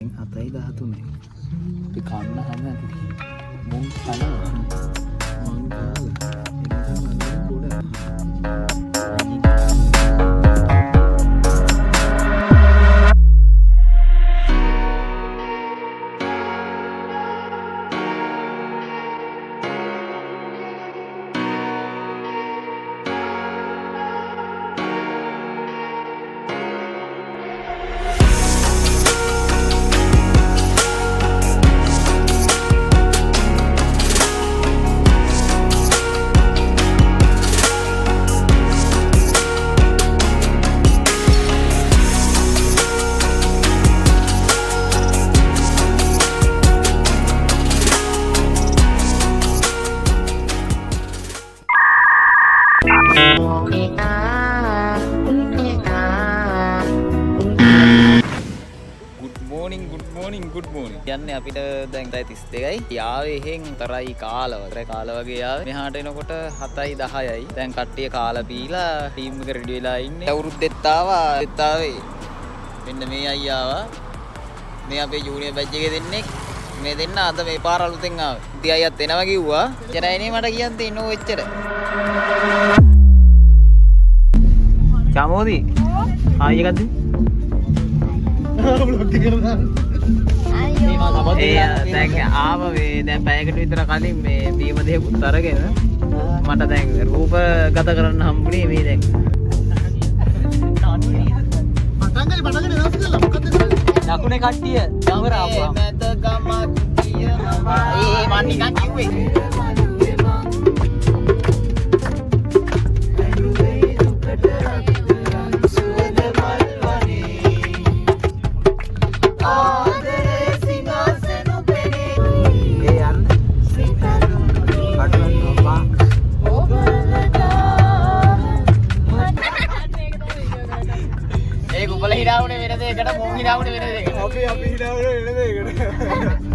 7:13 අපි කන්න හදන්නේ මුන් කනවා මං good morning කියන්නේ අපිට දැන් 32යි යාවේ එහෙන් තරයි කාල වගේ යාවේ මෙහාට එනකොට 7:10යි දැන් කට්ටිය කාලා පීලා ටීම් එක රෙඩි වෙලා ඉන්නේ අවුරුද්දෙත් ආවේ මෙන්න මේ අයියාවා මේ අපේ ජූනියර් බැච් එකේ දෙන්නෙක් මේ දෙන්න අද මේ පාර අලුතෙන් ආවේ ඉතින් අයියත් එනවා කිව්වා එච්චරයි නේ මට කියන්න තියෙන්නේ ඕ එච්චර චමෝදි ආයි එකක්ද බ්ලොග් එක කරලා දැන් ආව මේ දැන් පැයකට විතර කලින් මේ බීම දෙකකුත් අරගෙන මට දැන් රූප ගත කරන්න හම්බුනේ මේ දැන් පටන් ගන්න මොකද්ද ලකුණේ කට්ටිය යවර ආපුවා මැද ගමක් කියනවා මන් නිකන් කිව්වේ හිරාවුනේ වෙන දෙයකට මොන් හිරාවුනේ වෙන දෙයකට අපි හිරාවුනේ වෙන දෙයකට